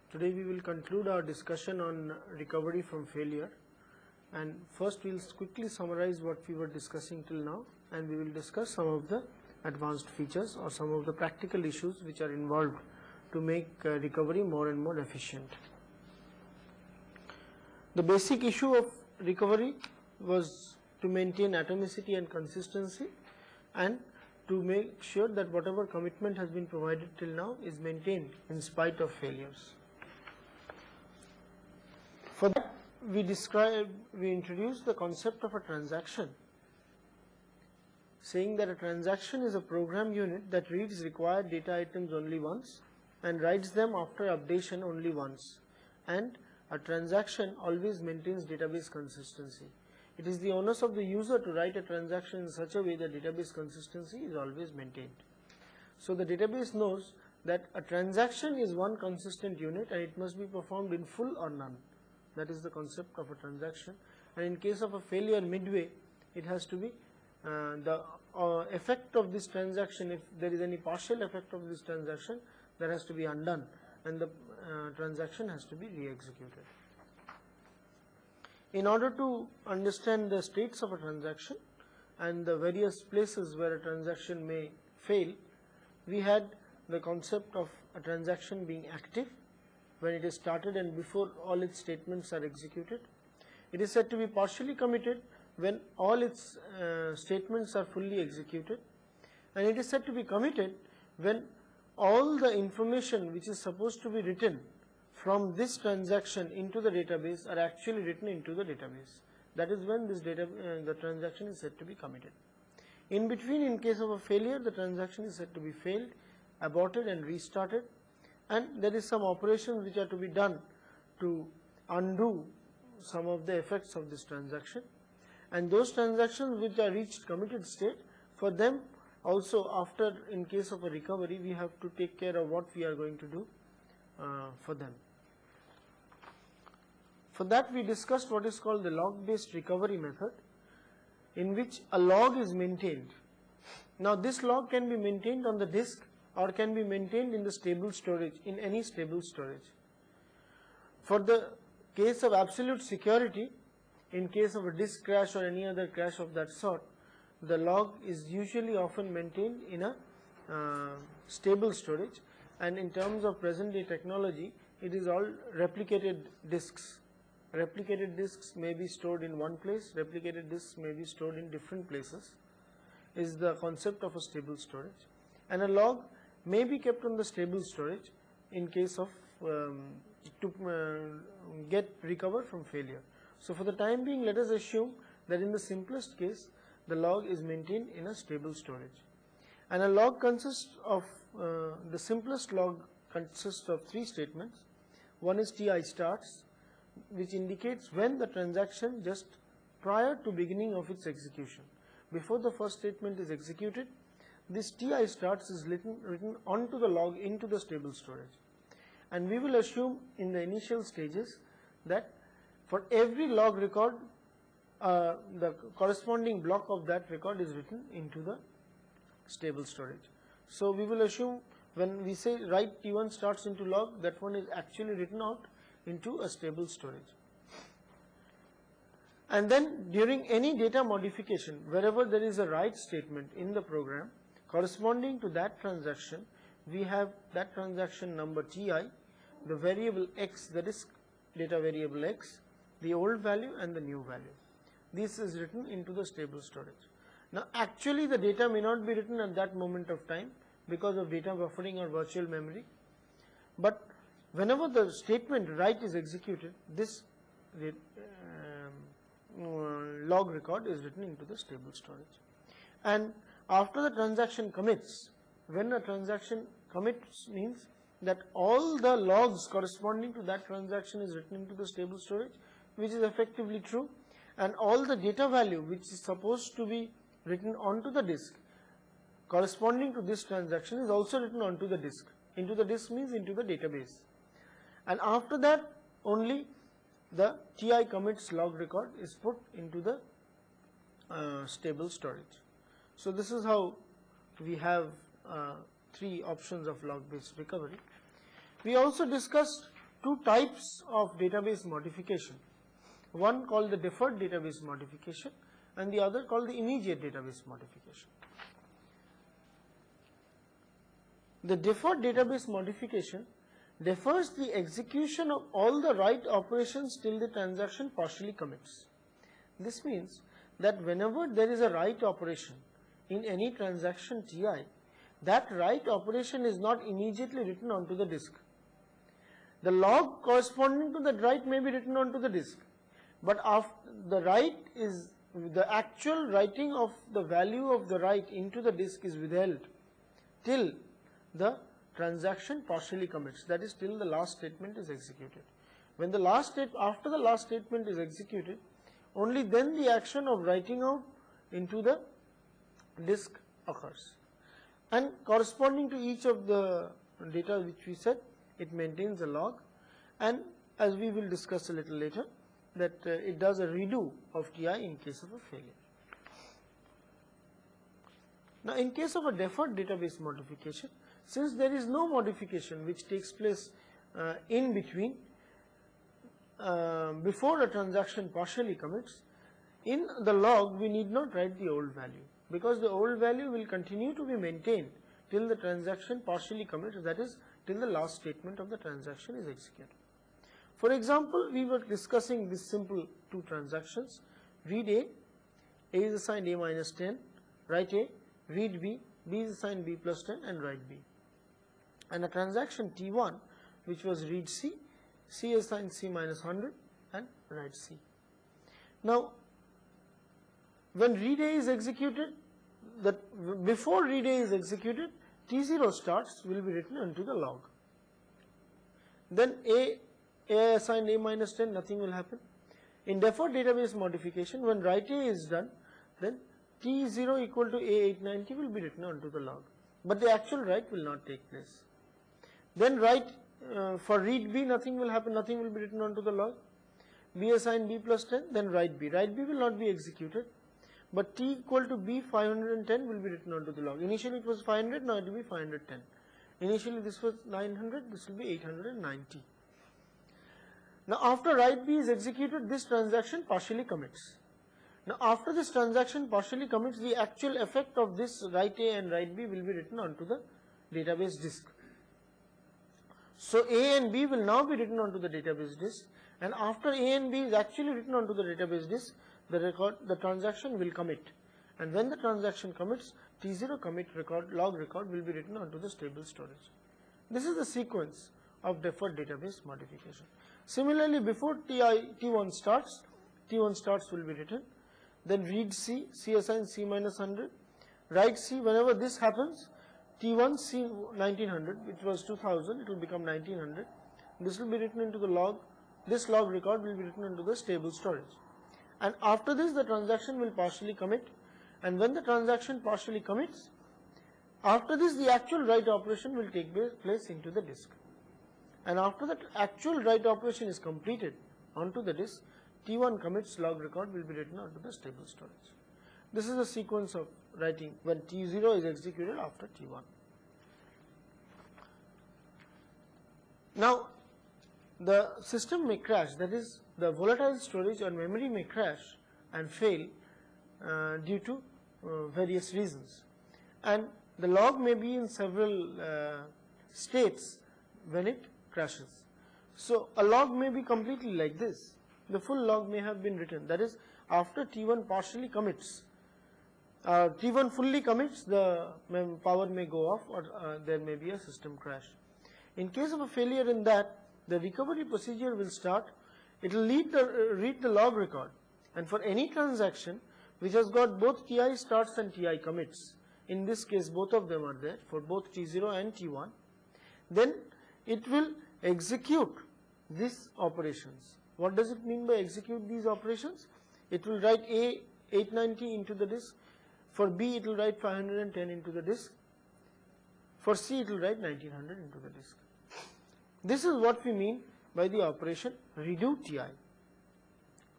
Today we will conclude our discussion on recovery from failure, and first we will quickly summarize what we were discussing till now, and we will discuss some of the advanced features or some of the practical issues which are involved to make recovery more and more efficient. The basic issue of recovery was to maintain atomicity and consistency and to make sure that whatever commitment has been provided till now is maintained in spite of failures. For that we introduced the concept of a transaction, saying that a transaction is a program unit that reads required data items only once and writes them after updation only once, and a transaction always maintains database consistency. It is the onus of the user to write a transaction in such a way that database consistency is always maintained. So the database knows that a transaction is one consistent unit and it must be performed in full or none. That is the concept of a transaction, and in case of a failure midway, it has to be the effect of this transaction, if there is any partial effect of this transaction, that has to be undone and the transaction has to be re-executed. In order to understand the states of a transaction and the various places where a transaction may fail, we had the concept of a transaction being active when it is started and before all its statements are executed. It is said to be partially committed when all its statements are fully executed, and it is said to be committed when all the information which is supposed to be written from this transaction into the database are actually written into the database. That is when this the transaction is said to be committed. In between, in case of a failure, the transaction is said to be failed, aborted and restarted, and there is some operations which are to be done to undo some of the effects of this transaction, and those transactions which are reached committed state, for them also after, in case of a recovery, we have to take care of what we are going to do for them. For that we discussed what is called the log based recovery method, in which a log is maintained. Now this log can be maintained on the disk or can be maintained in the stable storage, in any stable storage. For the case of absolute security, in case of a disk crash or any other crash of that sort, the log is usually often maintained in a stable storage, and in terms of present day technology, it is all replicated disks. Replicated disks may be stored in one place, replicated disks may be stored in different places, is the concept of a stable storage, and a log may be kept on the stable storage in case of to get recovered from failure. So for the time being, let us assume that in the simplest case the log is maintained in a stable storage, and a log consists of the simplest log consists of three statements. One is TI starts, which indicates when the transaction just prior to beginning of its execution, before the first statement is executed, this TI starts is written onto the log into the stable storage, and we will assume in the initial stages that for every log record the corresponding block of that record is written into the stable storage. So we will assume when we say write T1 starts into log, that one is actually written out into a stable storage, and then during any data modification, wherever there is a write statement in the program corresponding to that transaction, we have that transaction number TI, the variable X, the disk data variable X, the old value and the new value. This is written into the stable storage. Now actually the data may not be written at that moment of time because of data buffering or virtual memory, but whenever the statement write is executed, this log record is written into the stable storage. And after the transaction commits, when a transaction commits means that all the logs corresponding to that transaction is written into the stable storage, which is effectively true, and all the data value which is supposed to be written onto the disk corresponding to this transaction is also written onto the disk. Into the disk means into the database, and after that only the TI commits log record is put into the stable storage. So this is how we have three options of log based recovery. We also discussed two types of database modification, one called the deferred database modification and the other called the immediate database modification. The deferred database modification defers the execution of all the write operations till the transaction partially commits. This means that whenever there is a write operation in any transaction Ti, that write operation is not immediately written onto the disk. The log corresponding to that write may be written onto the disk, but after the write is the actual writing of the value of the write into the disk is withheld till the transaction partially commits, that is till the last statement is executed. When the last after the last statement is executed, only then the action of writing out into the disk occurs, and corresponding to each of the data which we said, it maintains a log, and as we will discuss a little later, that it does a redo of Ti in case of a failure. Now in case of a deferred database modification, since there is no modification which takes place in between before a transaction partially commits, in the log we need not write the old value, because the old value will continue to be maintained till the transaction partially commits, that is till the last statement of the transaction is executed. For example, we were discussing this simple two transactions, read A is assigned A minus 10, write A, read B is assigned B plus 10 and write B. And a transaction T1 which was read C is assigned C minus 100 and write C. Now when read A is executed, before read A is executed, T0 starts will be written into the log. Then A assigned A minus 10, nothing will happen. In deferred database modification, when write A is done, then T0 equal to A890 will be written onto the log, but the actual write will not take place. Then write for read B, nothing will happen, nothing will be written onto the log. B assigned B plus 10, then write B. Write B will not be executed, but T equal to B 510 will be written onto the log. Initially it was 500, now it will be 510. Initially this was 900, this will be 890. Now after write B is executed, this transaction partially commits. Now after this transaction partially commits, the actual effect of this write A and write B will be written onto the database disk. So A and B will now be written onto the database disk, and after A and B is actually written onto the database disk, the transaction will commit, and when the transaction commits, T0 commit log record will be written onto the stable storage. This is the sequence of deferred database modification. Similarly, before T1 starts will be written, then read C assigned C minus 100, write C. Whenever this happens, T1 C 1900, which was 2000, it will become 1900. This will be written into the log. This log record will be written into the stable storage. And after this, the transaction will partially commit. And when the transaction partially commits, after this, the actual write operation will take place into the disk. And after that actual write operation is completed onto the disk, T1 commits log record will be written onto the stable storage. This is the sequence of writing when T0 is executed after T1. Now the system may crash, that is the volatile storage or memory may crash and fail due to various reasons, and the log may be in several states when it crashes. So a log may be completely like this. The full log may have been written, that is after T1 partially commits, T1 fully commits, the power may go off or there may be a system crash. In case of a failure in that, the recovery procedure will start. It will read the log record, and for any transaction which has got both Ti starts and Ti commits, in this case both of them are there for both T0 and T1, then it will execute these operations. What does it mean by execute these operations? It will write A 890 into the disk, for B it will write 510 into the disk, for C it will write 1900 into the disk. This is what we mean by the operation redo Ti.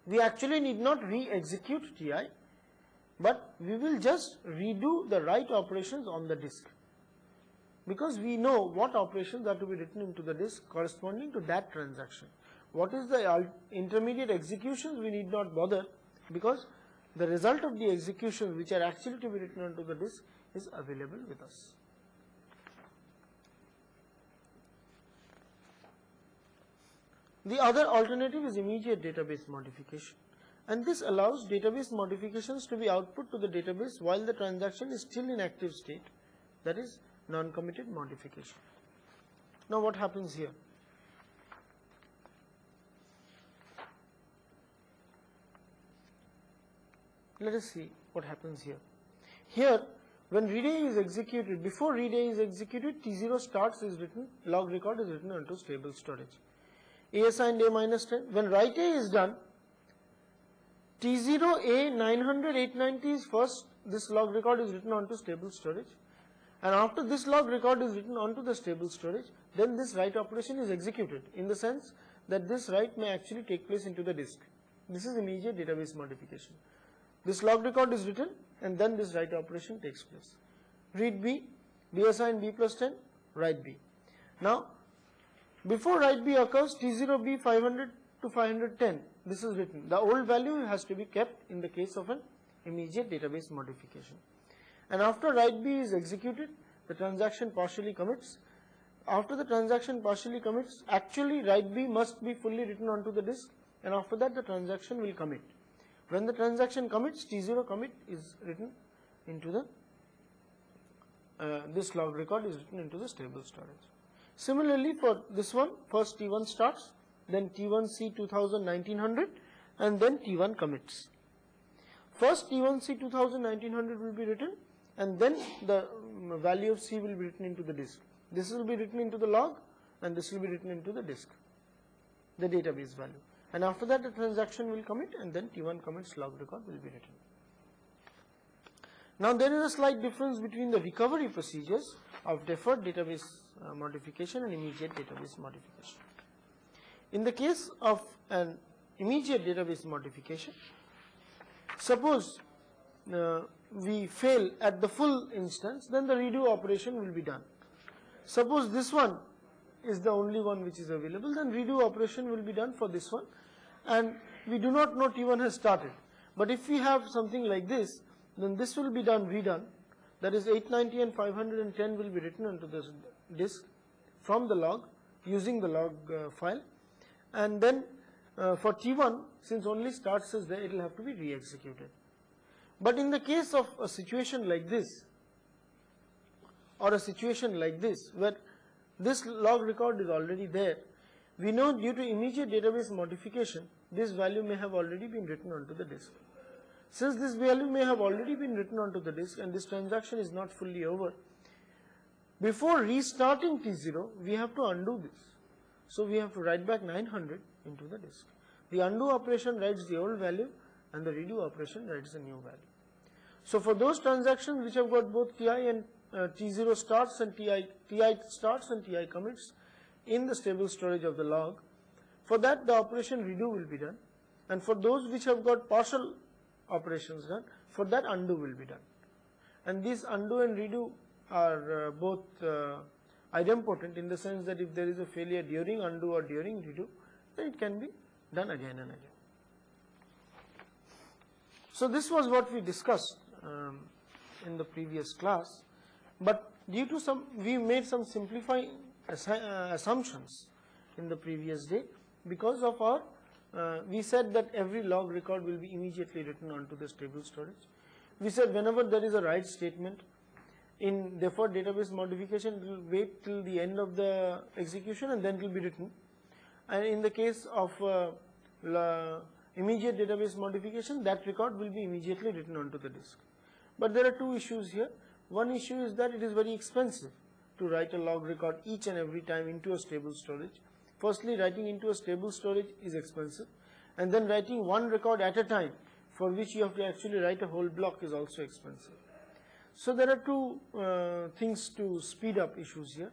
We actually need not re-execute Ti, but we will just redo the write operations on the disk. because we know what operations are to be written into the disk corresponding to that transaction. What is the intermediate executions, we need not bother, because the result of the executions which are actually to be written onto the disk is available with us. The other alternative is immediate database modification, and this allows database modifications to be output to the database while the transaction is still in active state, that is non-committed modification. Now what happens here? Let us see what happens here. Here, when read A is executed, before read A is executed, T0 starts is written, log record is written onto stable storage. A assigned A minus 10. When write A is done, T0 A 900 890 is first, this log record is written onto stable storage, and after this log record is written onto the stable storage, then this write operation is executed, in the sense that this write may actually take place into the disk. This is immediate database modification. This log record is written and then this write operation takes place. Read B, B assigned B plus 10, write B. Now before write B occurs, T0 B 500 to 510, this is written. The old value has to be kept in the case of an immediate database modification. And after write B is executed, the transaction partially commits. After the transaction partially commits, actually write B must be fully written onto the disk, and after that the transaction will commit. When the transaction commits, T0 commit is written into the, this log record is written into the stable storage. Similarly for this one, first T1 starts, then T1 C 2000 1900, and then T1 commits. First T1 C 2000 1900 will be written, and then the value of C will be written into the disk. This will be written into the log, and this will be written into the disk, the database value. And after that the transaction will commit, and then T1 commits log record will be written. Now there is a slight difference between the recovery procedures of deferred database modification and immediate database modification. In the case of an immediate database modification, suppose we fail at the full instance, then the redo operation will be done. Suppose this one is the only one which is available, then redo operation will be done for this one, and we do not know T1 has started. But if we have something like this, then this will be done redone, that is 890 and 510 will be written onto this disk from the log using the log file, and then for T1, since only starts is there, it will have to be re-executed. But in the case of a situation like this, or a situation like this, where this log record is already there, we know due to immediate database modification, this value may have already been written onto the disk. Since this value may have already been written onto the disk and this transaction is not fully over, before restarting T0, we have to undo this. So we have to write back 900 into the disk. The undo operation writes the old value and the redo operation writes the new value. So for those transactions which have got both Ti and T0 starts and Ti starts and Ti commits in the stable storage of the log, for that the operation redo will be done, and for those which have got partial operations done, for that undo will be done. And these undo and redo are both idempotent, in the sense that if there is a failure during undo or during redo, then it can be done again and again. So this was what we discussed in the previous class, but due to some, we made some simplifying assumptions in the previous day because of our, we said that every log record will be immediately written onto the stable storage. We said whenever there is a write statement in deferred database modification, it will wait till the end of the execution and then it will be written. And in the case of immediate database modification, that record will be immediately written onto the disk. But there are two issues here. One issue is that it is very expensive to write a log record each and every time into a stable storage. Firstly, writing into a stable storage is expensive, and then writing one record at a time, for which you have to actually write a whole block, is also expensive. So there are two things to speed up issues here.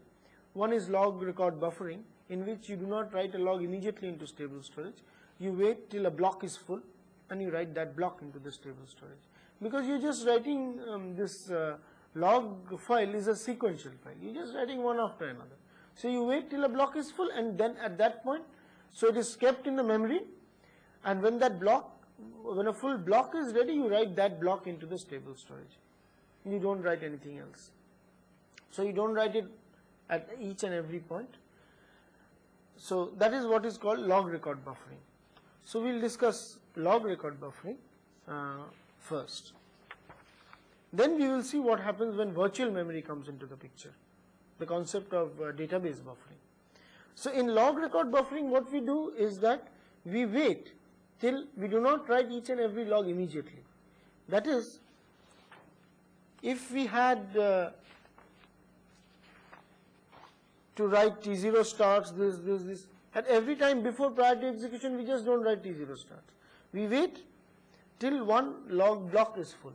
One is log record buffering, in which you do not write a log immediately into stable storage. You wait till a block is full and you write that block into the stable storage. Because you're just writing this log file is a sequential file. You're just writing one after another. So you wait till a block is full, and then at that point, so it is kept in the memory, and when a full block is ready, you write that block into the stable storage. You don't write anything else. So you don't write it at each and every point. So that is what is called log record buffering. So we will discuss log record buffering first. Then we will see what happens when virtual memory comes into the picture, the concept of database buffering. So in log record buffering, what we do is that we wait till we do not write each and every log immediately. That is, if we had to write T0 starts, this, at every time before priority execution, we just don't write T0 starts. We wait till one log block is full.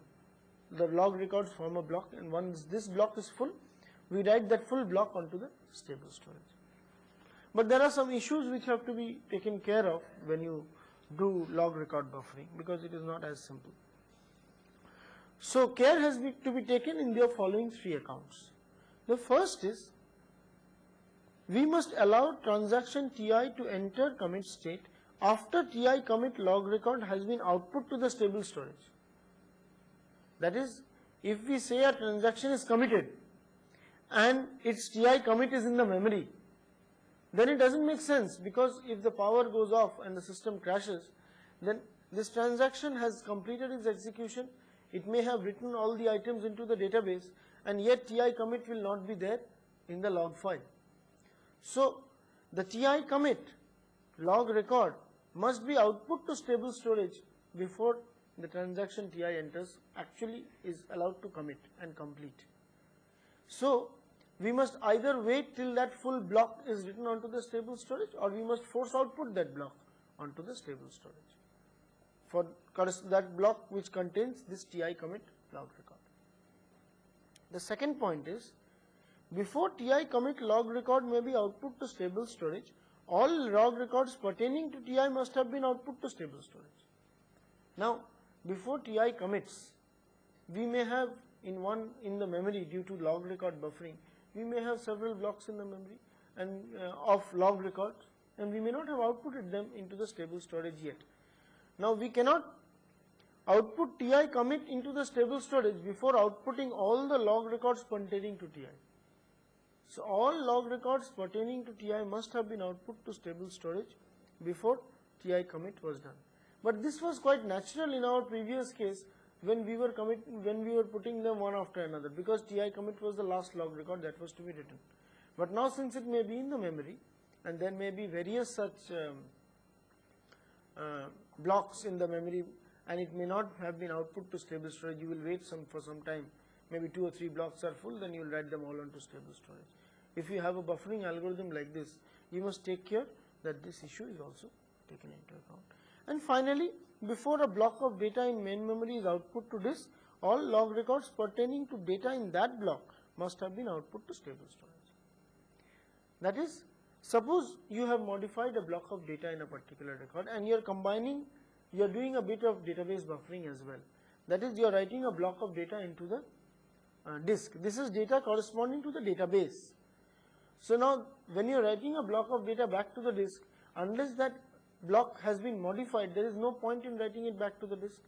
The log records form a block, and once this block is full, we write that full block onto the stable storage. But there are some issues which have to be taken care of when you do log record buffering, because it is not as simple. So care has to be taken in the following three accounts. The first is, we must allow transaction Ti to enter commit state after Ti commit log record has been output to the stable storage. That is, if we say a transaction is committed and its Ti commit is in the memory, then it doesn't make sense, because if the power goes off and the system crashes, then this transaction has completed its execution. It may have written all the items into the database, and yet Ti commit will not be there in the log file. So the Ti commit log record must be output to stable storage before the transaction Ti enters actually is allowed to commit and complete. So we must either wait till that full block is written onto the stable storage, or we must force output that block onto the stable storage for that block which contains this Ti commit log record. The second point is, before Ti commit log record may be output to stable storage, all log records pertaining to Ti must have been output to stable storage. Now, before Ti commits, we may have in the memory, due to log record buffering, we may have several blocks in the memory and of log records, and we may not have outputted them into the stable storage yet. Now we cannot output Ti commit into the stable storage before outputting all the log records pertaining to Ti. So all log records pertaining to Ti must have been output to stable storage before Ti commit was done. But this was quite natural in our previous case when we were putting them one after another, because Ti commit was the last log record that was to be written. But now, since it may be in the memory, and there may be various such blocks in the memory, and it may not have been output to stable storage, you will wait for some time, maybe 2 or 3 blocks are full, then you will write them all onto stable storage. If you have a buffering algorithm like this, you must take care that this issue is also taken into account. And finally, before a block of data in main memory is output to disk, all log records pertaining to data in that block must have been output to stable storage. That is, suppose you have modified a block of data in a particular record, and you are doing a bit of database buffering as well. That is, you are writing a block of data into the disk. This is data corresponding to the database. So now, when you are writing a block of data back to the disk, unless that block has been modified, there is no point in writing it back to the disk.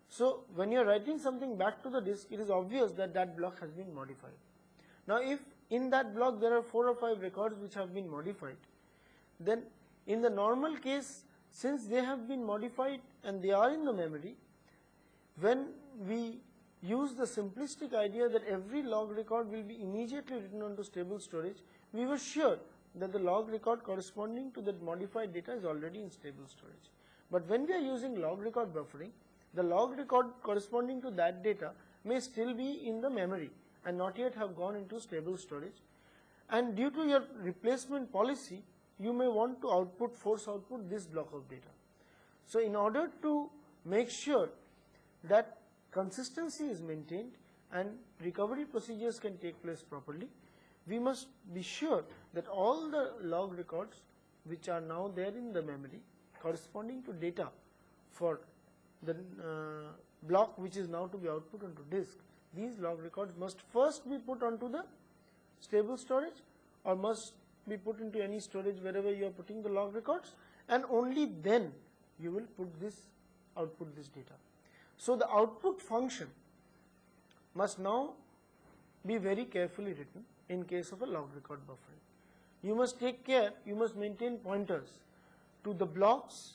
So when you are writing something back to the disk, it is obvious that that block has been modified. Now if in that block there are 4 or 5 records which have been modified, then in the normal case, since they have been modified and they are in the memory, when we use the simplistic idea that every log record will be immediately written onto stable storage, we were sure that the log record corresponding to that modified data is already in stable storage. But when we are using log record buffering, the log record corresponding to that data may still be in the memory and not yet have gone into stable storage. And due to your replacement policy, you may want to force output this block of data. So in order to make sure that consistency is maintained and recovery procedures can take place properly, we must be sure that all the log records which are now there in the memory corresponding to data for the block which is now to be output onto disk, these log records must first be put onto the stable storage or must be put into any storage wherever you are putting the log records, and only then you will output this data. So the output function must now be very carefully written in case of a log record buffering. You must take care, you must maintain pointers to the blocks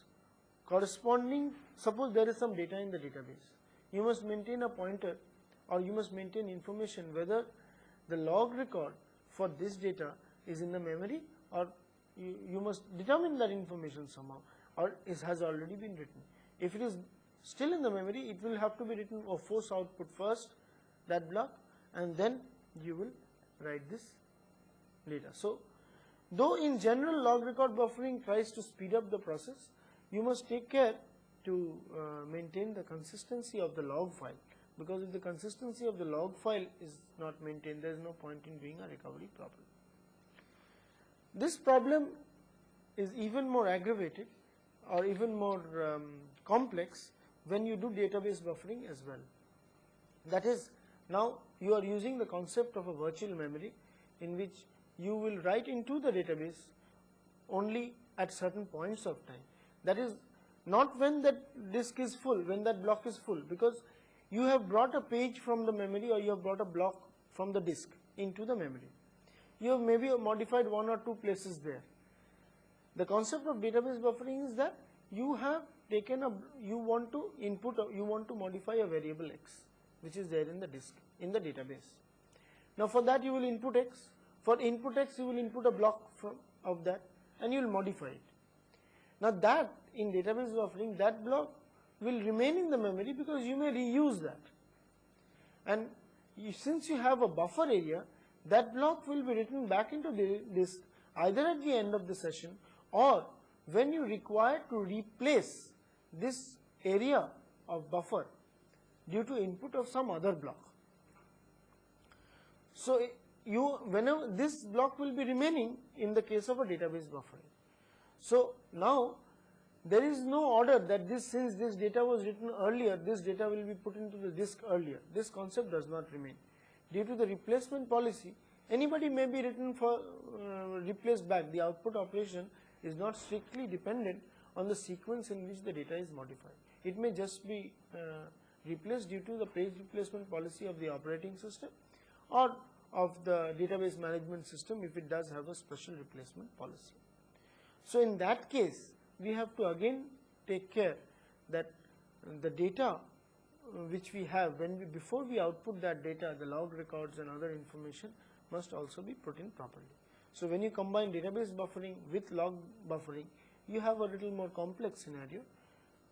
corresponding, suppose there is some data in the database. You must maintain a pointer or you must maintain information whether the log record for this data is in the memory, or you must determine that information somehow, or it has already been written. If it is still in the memory, it will have to be written or force output first that block, and then you will write this data. So though in general log record buffering tries to speed up the process, you must take care to maintain the consistency of the log file, because if the consistency of the log file is not maintained, there is no point in doing a recovery problem. This problem is even more aggravated or even more complex when you do database buffering as well. That is, now you are using the concept of a virtual memory in which you will write into the database only at certain points of time. That is not when that disk is full, when that block is full, because you have brought a page from the memory or you have brought a block from the disk into the memory. You have maybe modified one or two places there. The concept of database buffering is that you have taken you want to modify a variable x which is there in the disk, in the database. Now for that you will input x. For input x you will input a block of that and you will modify it. Now that in database buffering, that block will remain in the memory because you may reuse that. And since you have a buffer area, that block will be written back into the disk either at the end of the session or when you require to replace this area of buffer due to input of some other block. So whenever this block will be remaining in the case of a database buffering. So now there is no order that since this data was written earlier, this data will be put into the disk earlier. This concept does not remain. Due to the replacement policy, anybody may be written for replaced back. The output operation is not strictly dependent on the sequence in which the data is modified. It may just be replaced due to the page replacement policy of the operating system or of the database management system if it does have a special replacement policy. So in that case, we have to again take care that the data which we have before we output that data, the log records and other information must also be put in properly. So when you combine database buffering with log buffering, you have a little more complex scenario,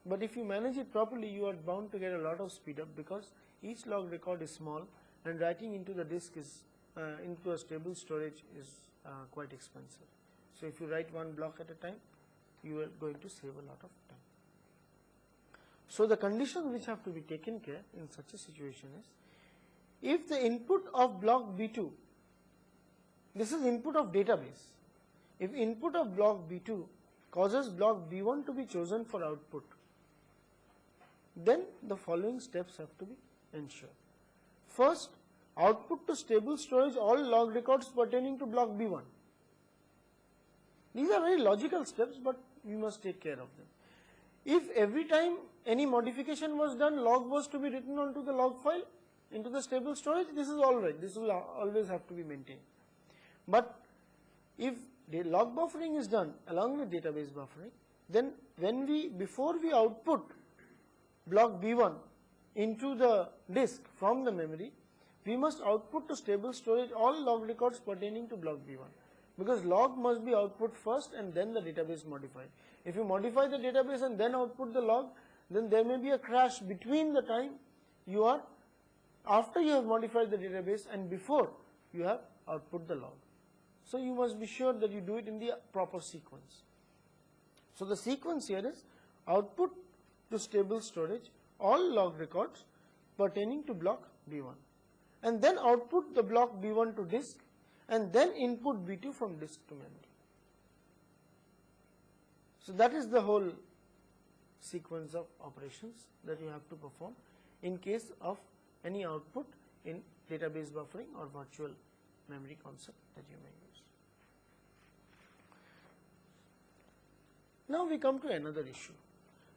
but if you manage it properly, you are bound to get a lot of speed up because each log record is small and writing into the disk is into a stable storage is quite expensive. So if you write one block at a time, you are going to save a lot of time. So the conditions which have to be taken care in such a situation is, if the input of block B2, this is input of database, if input of block B2 causes block B1 to be chosen for output, then the following steps have to be ensured. First, output to stable storage all log records pertaining to block B1. These are very logical steps, but we must take care of them. If every time any modification was done, log was to be written onto the log file into the stable storage, this is all right. This will always have to be maintained. But if the log buffering is done along with database buffering, then before we output block B1 into the disk from the memory, we must output to stable storage all log records pertaining to block B1. Because log must be output first and then the database modified. If you modify the database and then output the log, then there may be a crash between the time after you have modified the database and before you have output the log. So you must be sure that you do it in the proper sequence. So the sequence here is output to stable storage all log records pertaining to block B1, and then output the block B1 to disk, and then input B2 from disk to memory. So that is the whole sequence of operations that you have to perform in case of any output in database buffering or virtual memory concept that you may use. Now we come to another issue.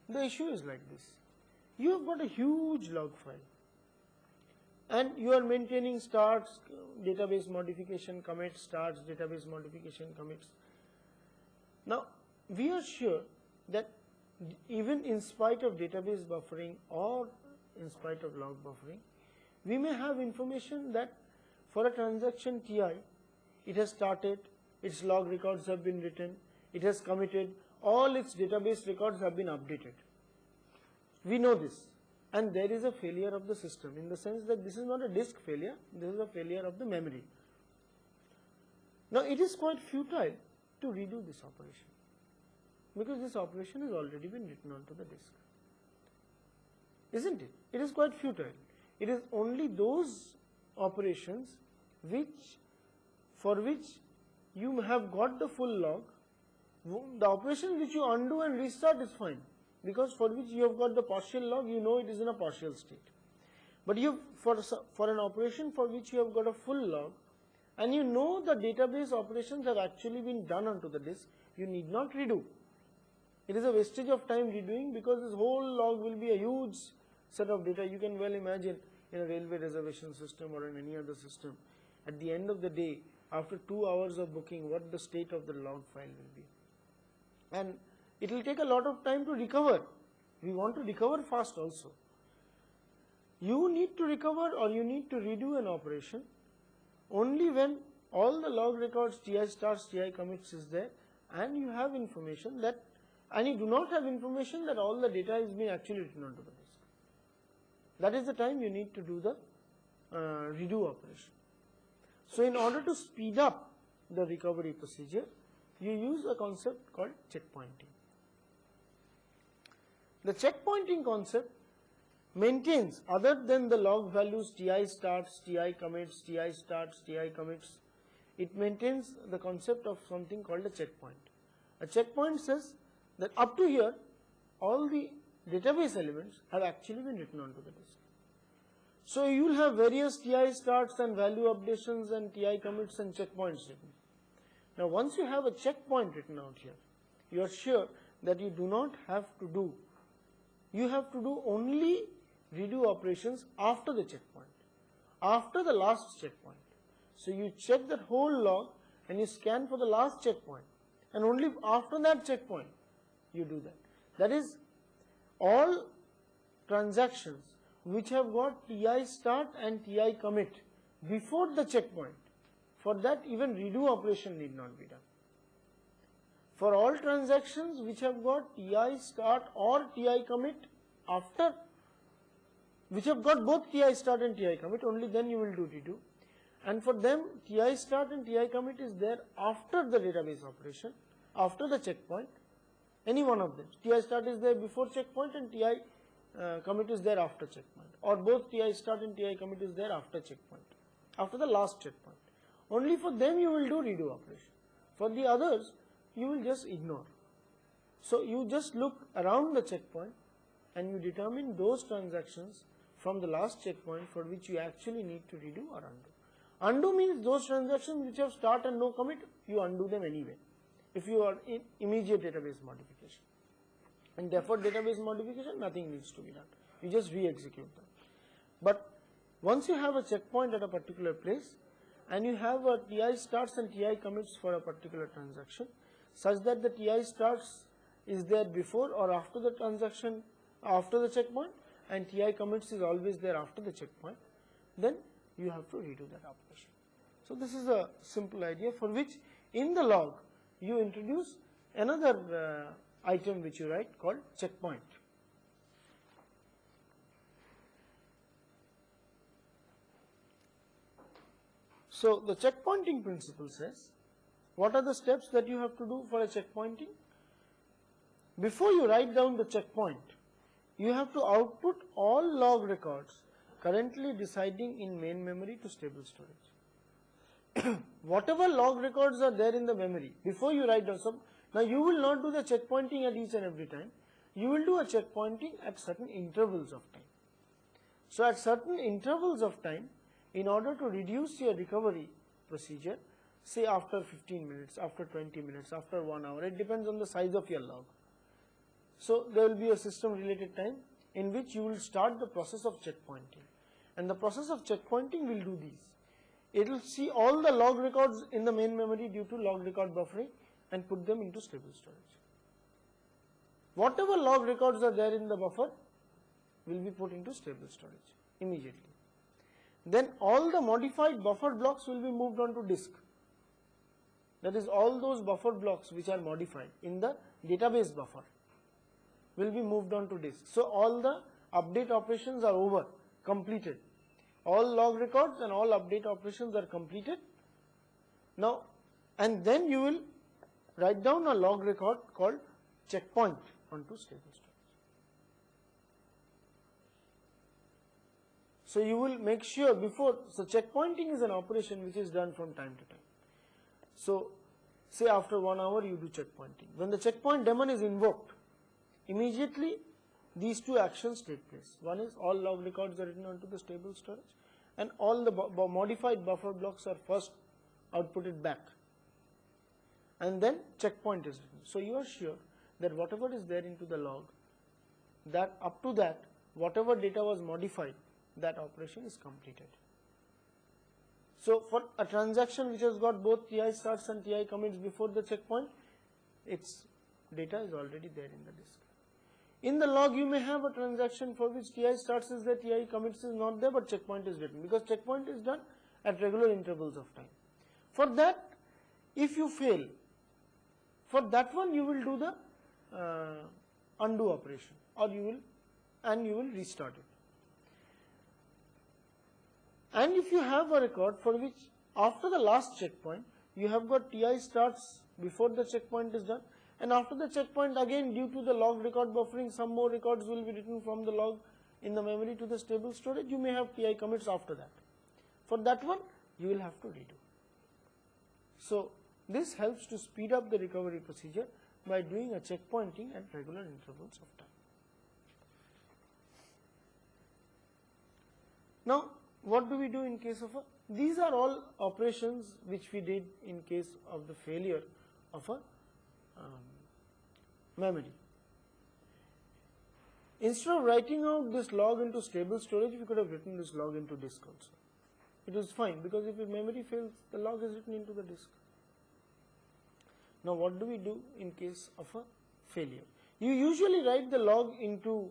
The issue is like this. You have got a huge log file and you are maintaining starts, database modification, commits, starts, database modification, commits. Now we are sure that even in spite of database buffering or in spite of log buffering, we may have information that for a transaction Ti, it has started, its log records have been written, it has committed, all its database records have been updated. We know this, and there is a failure of the system in the sense that this is not a disk failure, this is a failure of the memory. Now it is quite futile to redo this operation because this operation has already been written onto the disk, isn't it? It is quite futile. It is only those operations for which you have got the full log. The operation which you undo and restart is fine, because for which you have got the partial log, you know it is in a partial state. But for an operation for which you have got a full log and you know the database operations have actually been done onto the disk, you need not redo. It is a wastage of time redoing because this whole log will be a huge set of data. You can well imagine in a railway reservation system or in any other system, at the end of the day, after 2 hours of booking, what the state of the log file will be. And it will take a lot of time to recover. We want to recover fast also. You need to recover or you need to redo an operation only when all the log records Ti starts, Ti commits is there, and you have information that, and you do not have information that all the data is being actually written onto the disk. That is the time you need to do the redo operation. So in order to speed up the recovery procedure, you use a concept called checkpointing. The checkpointing concept maintains, other than the log values Ti starts, Ti commits, Ti starts, Ti commits, it maintains the concept of something called a checkpoint. A checkpoint says that up to here, all the database elements have actually been written onto the disk. So you will have various Ti starts and value updations and Ti commits and checkpoints written. Now once you have a checkpoint written out here, you are sure that you do not have to do, you have to do only redo operations after the checkpoint, after the last checkpoint. So you check that whole log and you scan for the last checkpoint, and only after that checkpoint you do that. That is, all transactions which have got Ti start and Ti commit before the checkpoint, for that even redo operation need not be done. For all transactions which have got Ti start or Ti commit after, which have got both Ti start and Ti commit, only then you will do redo. And for them, Ti start and Ti commit is there after the database operation, after the checkpoint, any one of them. Ti start is there before checkpoint and Ti commit is there after checkpoint, or both Ti start and Ti commit is there after checkpoint, after the last checkpoint. Only for them you will do redo operation. For the others, you will just ignore. So you just look around the checkpoint and you determine those transactions from the last checkpoint for which you actually need to redo or undo. Undo means those transactions which have start and no commit, you undo them anyway, if you are in immediate database modification. And therefore database modification, nothing needs to be done. You just re-execute them. But once you have a checkpoint at a particular place and you have a Ti starts and Ti commits for a particular transaction, such that the Ti starts is there before or after the transaction, after the checkpoint, and Ti commits is always there after the checkpoint, then you have to redo that operation. So this is a simple idea for which in the log you introduce another item which you write called checkpoint. So the checkpointing principle says, what are the steps that you have to do for a checkpointing? Before you write down the checkpoint, you have to output all log records currently residing in main memory to stable storage. Whatever log records are there in the memory, before you write down some, now you will not do the checkpointing at each and every time, you will do a checkpointing at certain intervals of time. So at certain intervals of time, in order to reduce your recovery procedure, say after 15 minutes, after 20 minutes, after 1 hour, it depends on the size of your log. So there will be a system related time in which you will start the process of checkpointing, and the process of checkpointing will do these. It will see all the log records in the main memory due to log record buffering and put them into stable storage. Whatever log records are there in the buffer will be put into stable storage immediately. Then all the modified buffer blocks will be moved on to disk. That is, all those buffer blocks which are modified in the database buffer will be moved on to disk. So all the update operations are over, completed. All log records and all update operations are completed. Now, and then you will write down a log record called checkpoint onto stable storage. So you will make sure before, so checkpointing is an operation which is done from time to time. So say after 1 hour you do checkpointing. When the checkpoint daemon is invoked, immediately these two actions take place. One is all log records are written onto the stable storage, and all the modified buffer blocks are first outputted back, and then checkpoint is written. So you are sure that whatever is there into the log, that up to that whatever data was modified, that operation is completed. So for a transaction which has got both TI starts and TI commits before the checkpoint, its data is already there in the disk. In the log you may have a transaction for which TI starts is there, TI commits is not there, but checkpoint is written, because checkpoint is done at regular intervals of time. For that, if you fail, for that one you will do the undo operation, or you will restart it. And if you have a record for which after the last checkpoint you have got TI starts before the checkpoint is done, and after the checkpoint again due to the log record buffering some more records will be written from the log in the memory to the stable storage, you may have TI commits after that. For that one you will have to redo. So this helps to speed up the recovery procedure by doing a checkpointing at regular intervals of time. Now what do we do in case of these are all operations which we did in case of the failure of a memory. Instead of writing out this log into stable storage, we could have written this log into disk also. It was fine, because if the memory fails, the log is written into the disk. Now what do we do in case of a failure? You usually write the log into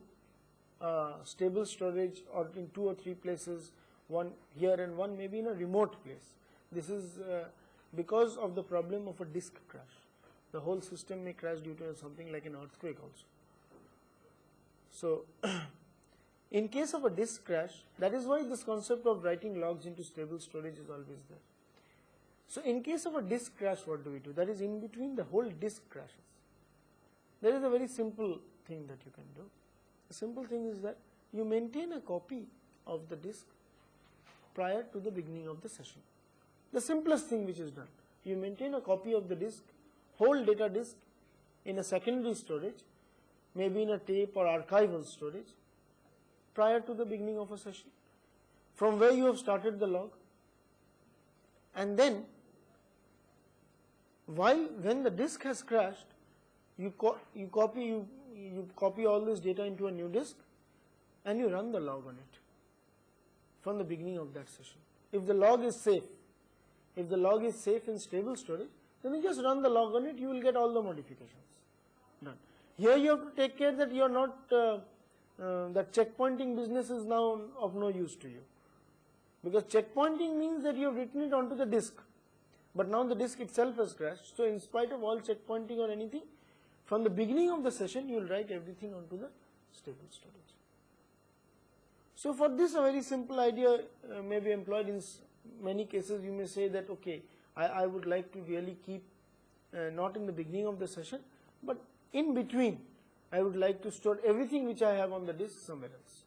stable storage or in 2 or 3 places, one here and one maybe in a remote place. This is because of the problem of a disk crash. The whole system may crash due to something like an earthquake also. So in case of a disk crash, that is why this concept of writing logs into stable storage is always there. So in case of a disk crash, what do we do? That is, in between the whole disk crashes, there is a very simple thing that you can do. The simple thing is that you maintain a copy of the disk prior to the beginning of the session. The simplest thing which is done, you maintain a copy of the disk, whole data disk, in a secondary storage, maybe in a tape or archival storage, prior to the beginning of a session, from where you have started the log. And then when the disk has crashed, you copy all this data into a new disk and you run the log on it from the beginning of that session. If the log is safe, in stable storage, then you just run the log on it, you will get all the modifications done. Here you have to take care that you are not, that checkpointing business is now of no use to you, because checkpointing means that you have written it onto the disk, but now the disk itself has crashed. So in spite of all checkpointing or anything, from the beginning of the session you will write everything onto the stable storage. So for this, a very simple idea may be employed. In many cases you may say that, okay, I would like to really keep not in the beginning of the session, but in between I would like to store everything which I have on the disk somewhere else.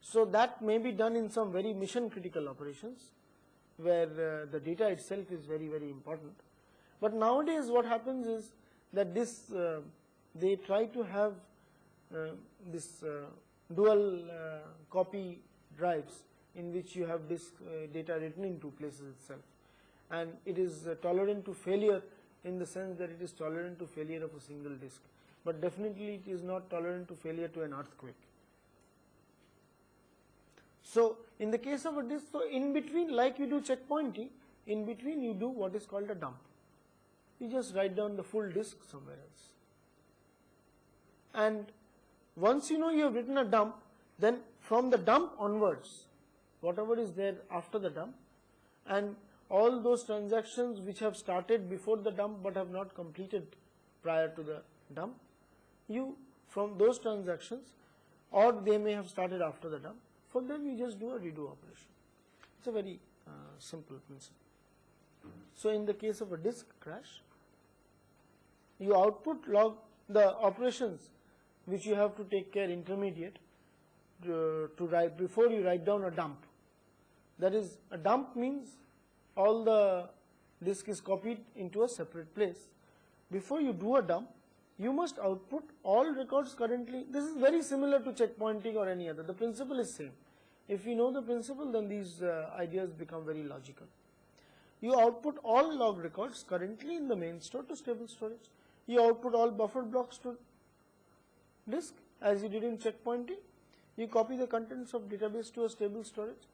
So that may be done in some very mission critical operations where the data itself is very, very important. But nowadays what happens is that this they try to have this dual copy drives in which you have disk data written in two places itself, and it is tolerant to failure in the sense that it is tolerant to failure of a single disk, but definitely it is not tolerant to failure to an earthquake. So in the case of a disk, so in between, like you do checkpointing, in between you do what is called a dump. You just write down the full disk somewhere else, and once you know you have written a dump, then from the dump onwards, whatever is there after the dump, and all those transactions which have started before the dump but have not completed prior to the dump, you from those transactions, or they may have started after the dump, for them you just do a redo operation. It's a very simple principle. So in the case of a disk crash, you output log the operations which you have to take care intermediate to write before you write down a dump. That is, a dump means all the disk is copied into a separate place. Before you do a dump, you must output all records currently. This is very similar to checkpointing or any other. The principle is same. If you know the principle, then these ideas become very logical. You output all log records currently in the main store to stable storage. You output all buffer blocks to disk as you did in checkpointing. You copy the contents of database to a stable storage.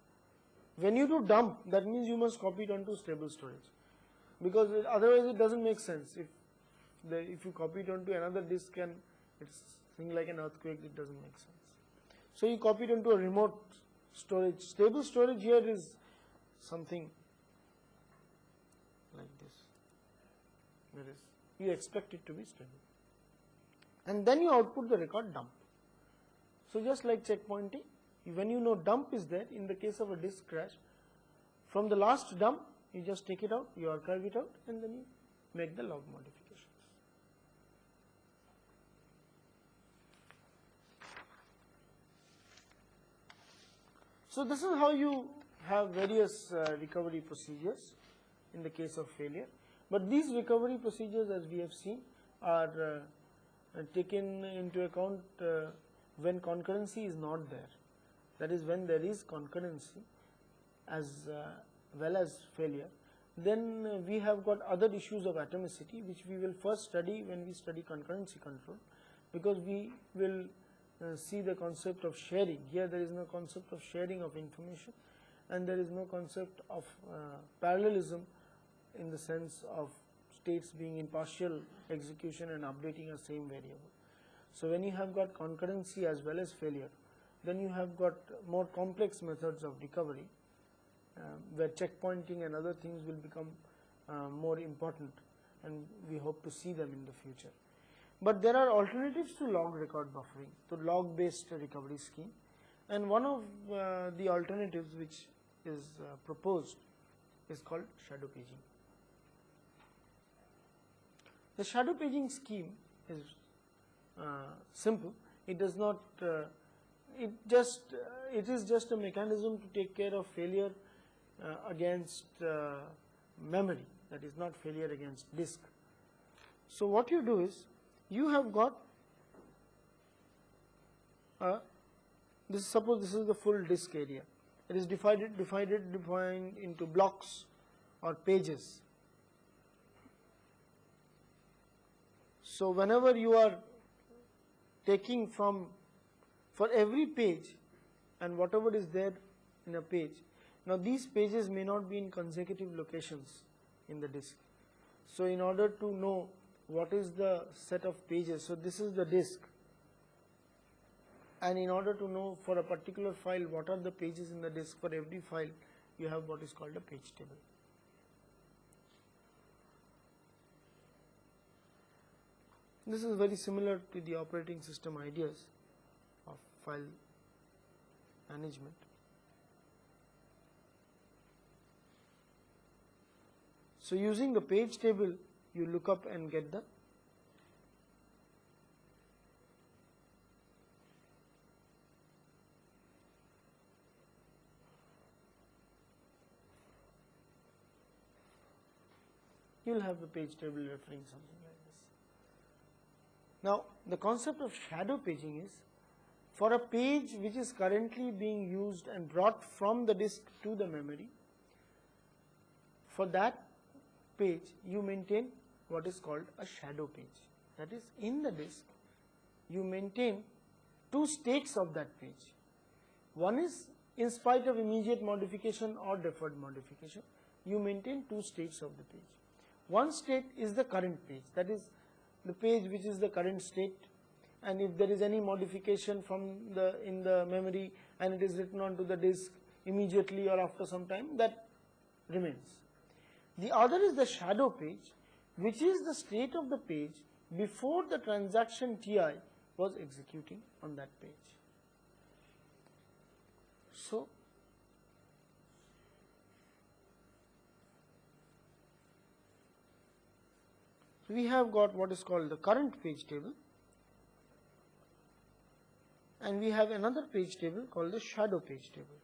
When you do dump, that means you must copy it onto stable storage, because otherwise it doesn't make sense. If you copy it onto another disk and it's thing like an earthquake, it doesn't make sense. So you copy it onto a remote storage. Stable storage here is something like this. That is, you expect it to be stable, and then you output the record dump. So just like checkpointing, when you know dump is there, in the case of a disk crash, from the last dump you just take it out, you archive it out, and then you make the log modifications. So this is how you have various recovery procedures in the case of failure, but these recovery procedures, as we have seen, are taken into account when concurrency is not there. That is, when there is concurrency as well as failure, then we have got other issues of atomicity, which we will first study when we study concurrency control, because we will see the concept of sharing. Here there is no concept of sharing of information, and there is no concept of parallelism in the sense of states being in partial execution and updating a same variable. So when you have got concurrency as well as failure, then you have got more complex methods of recovery, where checkpointing and other things will become more important, and we hope to see them in the future. But there are alternatives to log record buffering, to log based recovery scheme, and one of the alternatives which is proposed is called shadow paging. The shadow paging scheme is simple. It does not it is just a mechanism to take care of failure against memory, that is not failure against disk. So what you do is, you have got suppose this is the full disk area. It is defined into blocks or pages. So whenever you are taking for every page and whatever is there in a page, now these pages may not be in consecutive locations in the disk. So in order to know what is the set of pages, so this is the disk, and in order to know for a particular file what are the pages in the disk, for every file you have what is called a page table. This is very similar to the operating system ideas of file management. So using the page table, you look up and get the you will have the page table referring something like this. Now the concept of shadow paging is, for a page which is currently being used and brought from the disk to the memory, for that page you maintain what is called a shadow page. That is, in the disk you maintain two states of that page. One is in spite of immediate modification or deferred modification, you maintain two states of the page. One state is the current page, that is the page which is the current state, and if there is any modification from in the memory and it is written onto the disk immediately or after some time, that remains. The other is the shadow page, which is the state of the page before the transaction Ti was executing on that page. So, we have got what is called the current page table, and we have another page table called the shadow page table.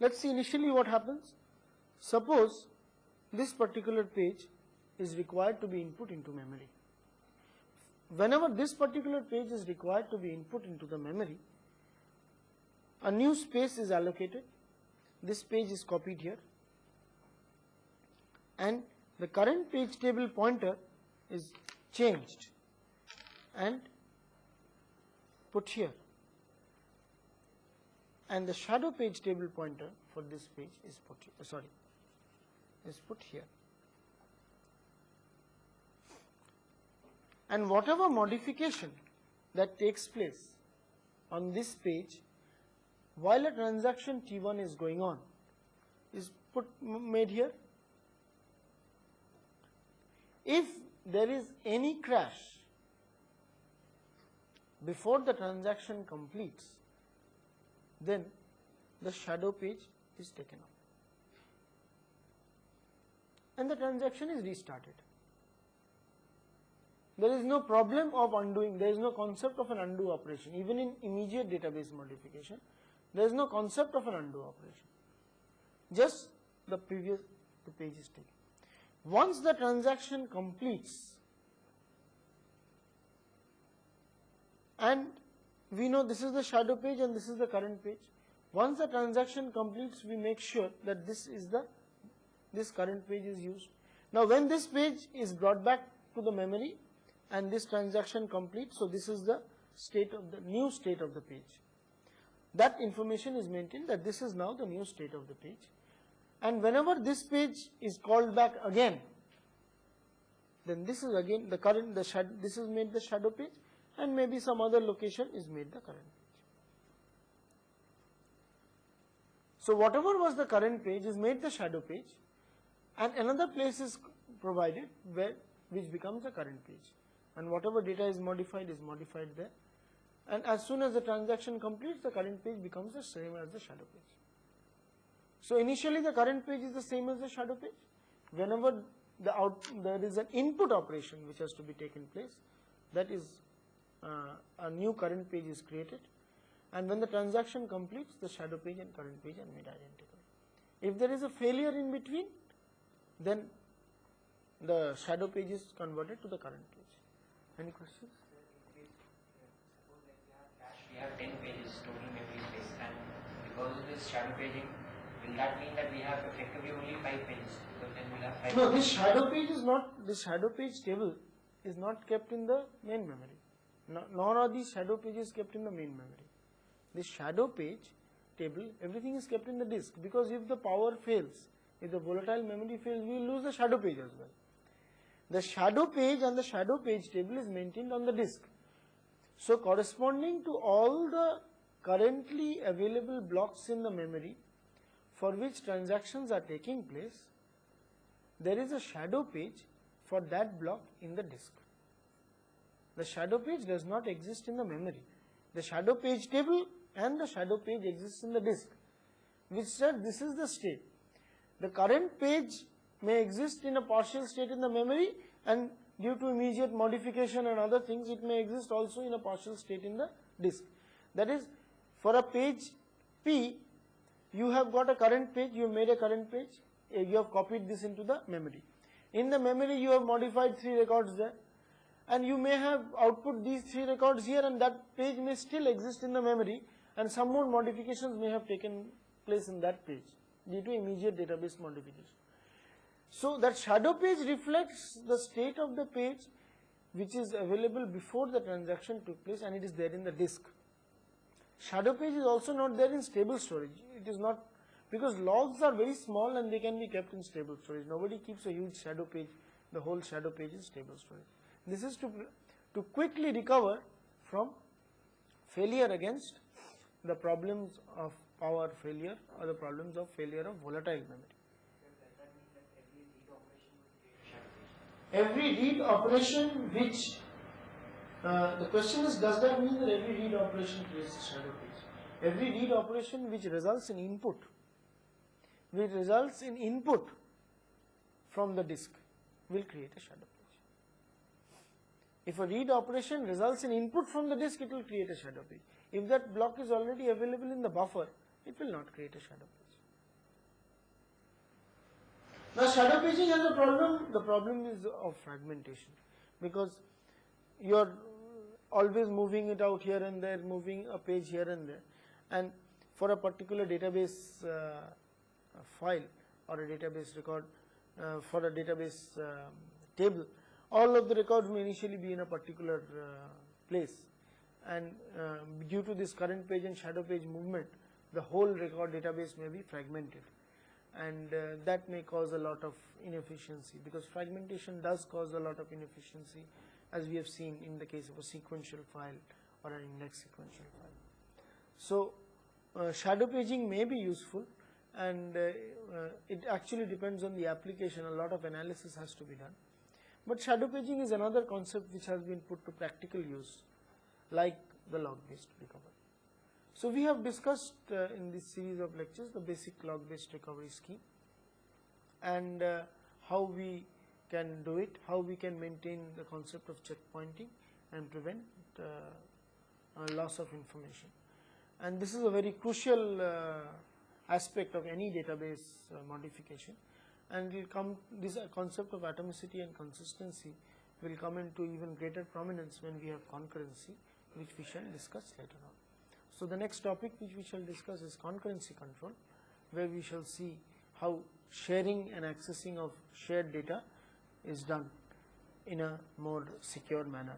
Let us see initially what happens. Suppose this particular page is required to be input into memory. Whenever this particular page is required to be input into the memory, a new space is allocated, this page is copied here, and the current page table pointer is changed and put here, and the shadow page table pointer for this page is put here. And whatever modification that takes place on this page while a transaction T1 is going on is made here. If there is any crash before the transaction completes, then the shadow page is taken off and the transaction is restarted. There is no problem of undoing, there is no concept of an undo operation. Even in immediate database modification, there is no concept of an undo operation. Just the page is taken. Once the transaction completes, and we know this is the shadow page and this is the current page. Once the transaction completes, we make sure that this current page is used. Now when this page is brought back to the memory and this transaction completes, so this is the new state of the page. That information is maintained that this is now the new state of the page, and whenever this page is called back again, then this is again this is made the shadow page, and maybe some other location is made the current page. So whatever was the current page is made the shadow page, and another place is provided which becomes the current page, and whatever data is modified there, and as soon as the transaction completes, the current page becomes the same as the shadow page. So initially the current page is the same as the shadow page. Whenever there is an input operation which has to be taken place, that is a new current page is created, and when the transaction completes, the shadow page and current page are made identical. If there is a failure in between, then the shadow page is converted to the current page. Any questions? We have 10 pages total memory space, and because of this shadow paging, will that mean that we have effectively only 5 pages? Because then we'll have 5 No, this shadow page is not, this shadow page table is not kept in the main memory. Nor are these shadow pages kept in the main memory. This shadow page table, everything is kept in the disk, because if the power fails, if the volatile memory fails, we will lose the shadow page as well. The shadow page and the shadow page table is maintained on the disk. So corresponding to all the currently available blocks in the memory for which transactions are taking place, there is a shadow page for that block in the disk. The shadow page does not exist in the memory. The shadow page table and the shadow page exists in the disk, which said this is the state. The current page may exist in a partial state in the memory, and due to immediate modification and other things, it may exist also in a partial state in the disk. That is, for a page P, you have got a current page, you have made a current page. you have copied this into the memory. In the memory you have modified 3 records there, and you may have output these 3 records here, and that page may still exist in the memory, and some more modifications may have taken place in that page due to immediate database modification. So that shadow page reflects the state of the page which is available before the transaction took place, and it is there in the disk. Shadow page is also not there in stable storage. It is not, because logs are very small and they can be kept in stable storage. Nobody keeps a huge shadow page, the whole shadow page in stable storage. This is to quickly recover from failure against the problems of power failure or the problems of failure of volatile memory. Every read operation which, the question is, does that mean that every read operation creates a shadow page? Every read operation which results in input, from the disk will create a shadow page. If a read operation results in input from the disk, it will create a shadow page. If that block is already available in the buffer, it will not create a shadow page. Now shadow paging has a problem. The problem is of fragmentation, because you are always moving it out here and there, moving a page here and there, and for a particular database file or a database record, for a database table, all of the records may initially be in a particular place, and due to this current page and shadow page movement, the whole record database may be fragmented, and that may cause a lot of inefficiency, because fragmentation does cause a lot of inefficiency, as we have seen in the case of a sequential file or an index sequential file. So shadow paging may be useful, and it actually depends on the application. A lot of analysis has to be done, but shadow paging is another concept which has been put to practical use, like the log based recovery. So we have discussed in this series of lectures the basic log based recovery scheme, and how we can do it, how we can maintain the concept of checkpointing and prevent loss of information. And this is a very crucial aspect of any database modification, and will come, this concept of atomicity and consistency will come into even greater prominence when we have concurrency, which we shall discuss later on. So the next topic which we shall discuss is concurrency control, where we shall see how sharing and accessing of shared data is done in a more secure manner.